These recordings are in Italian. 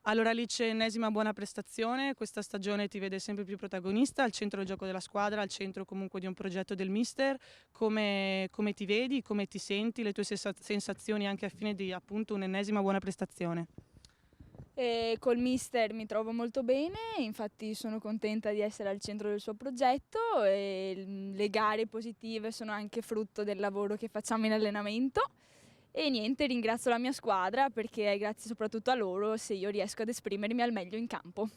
Allora Alice, ennesima buona prestazione, questa stagione ti vede sempre più protagonista, al centro del gioco della squadra, al centro comunque di un progetto del mister, come ti vedi, come ti senti, le tue sensazioni anche a fine di appunto un'ennesima buona prestazione? E col mister mi trovo molto bene, infatti sono contenta di essere al centro del suo progetto e le gare positive sono anche frutto del lavoro che facciamo in allenamento. E niente, ringrazio la mia squadra perché è grazie soprattutto a loro se io riesco ad esprimermi al meglio in campo.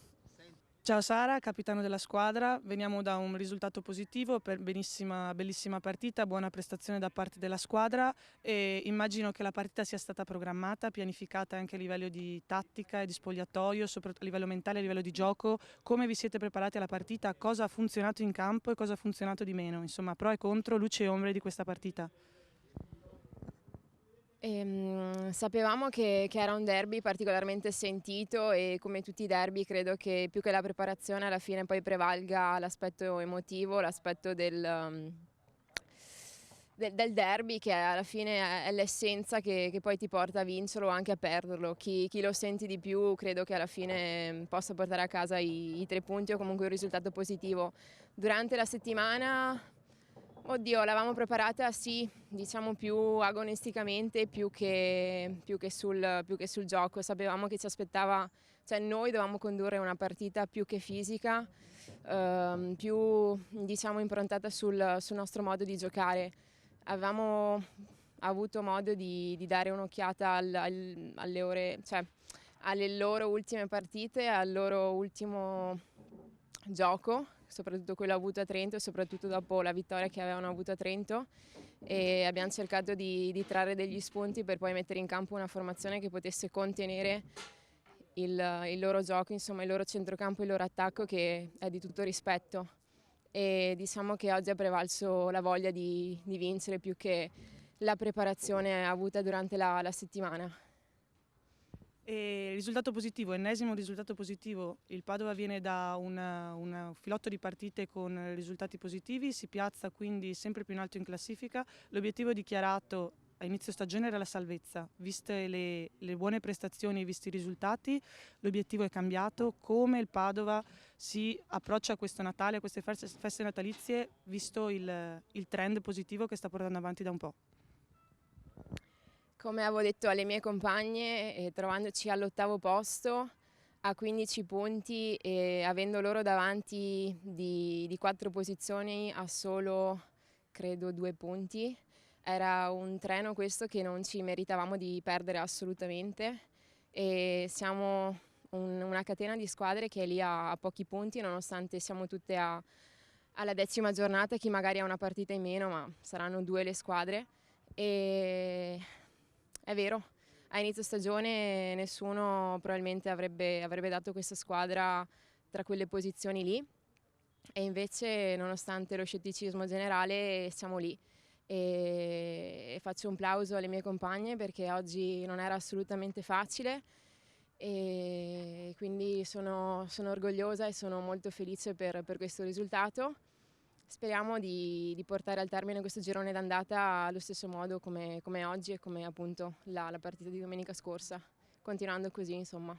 Ciao Sara, capitano della squadra, veniamo da un risultato positivo per bellissima partita, buona prestazione da parte della squadra e immagino che la partita sia stata programmata, pianificata anche a livello di tattica e di spogliatoio, soprattutto a livello mentale, a livello di gioco. Come vi siete preparati alla partita? Cosa ha funzionato in campo e cosa ha funzionato di meno? Insomma, pro e contro, luci e ombre di questa partita. Sapevamo che era un derby particolarmente sentito e come tutti i derby credo che più che la preparazione alla fine poi prevalga l'aspetto emotivo, l'aspetto del derby che alla fine è l'essenza che poi ti porta a vincerlo o anche a perderlo. Chi lo senti di più credo che alla fine possa portare a casa i 3 punti o comunque un risultato positivo. Durante la settimana oddio, l'avevamo preparata sì, diciamo più agonisticamente, più che sul gioco. Sapevamo che ci aspettava, cioè noi dovevamo condurre una partita più che fisica, più diciamo improntata sul nostro modo di giocare. Avevamo avuto modo di dare un'occhiata alle ore, cioè alle loro ultime partite, al loro ultimo gioco, soprattutto quello avuto a Trento e soprattutto dopo la vittoria che avevano avuto a Trento, e abbiamo cercato di trarre degli spunti per poi mettere in campo una formazione che potesse contenere il loro gioco, insomma il loro centrocampo, il loro attacco, che è di tutto rispetto. E diciamo che oggi ha prevalso la voglia di vincere più che la preparazione avuta durante la settimana. E risultato positivo, ennesimo risultato positivo, il Padova viene da un filotto di partite con risultati positivi, si piazza quindi sempre più in alto in classifica, l'obiettivo dichiarato a inizio stagione era la salvezza, viste le buone prestazioni e visti i risultati, l'obiettivo è cambiato, come il Padova si approccia a questo Natale, a queste feste natalizie, visto il trend positivo che sta portando avanti da un po'. Come avevo detto alle mie compagne, trovandoci all'8° posto, a 15 punti e avendo loro davanti di 4 posizioni a solo, credo, 2 punti, era un treno questo che non ci meritavamo di perdere assolutamente, e siamo una catena di squadre che è lì a pochi punti, nonostante siamo tutte alla 10ª giornata, chi magari ha una partita in meno, ma saranno 2 le squadre. E è vero, a inizio stagione nessuno probabilmente avrebbe dato questa squadra tra quelle posizioni lì, e invece nonostante lo scetticismo generale siamo lì, e faccio un plauso alle mie compagne perché oggi non era assolutamente facile, e quindi sono orgogliosa e sono molto felice per questo risultato. Speriamo di portare al termine questo girone d'andata allo stesso modo come oggi e come appunto la partita di domenica scorsa, continuando così insomma.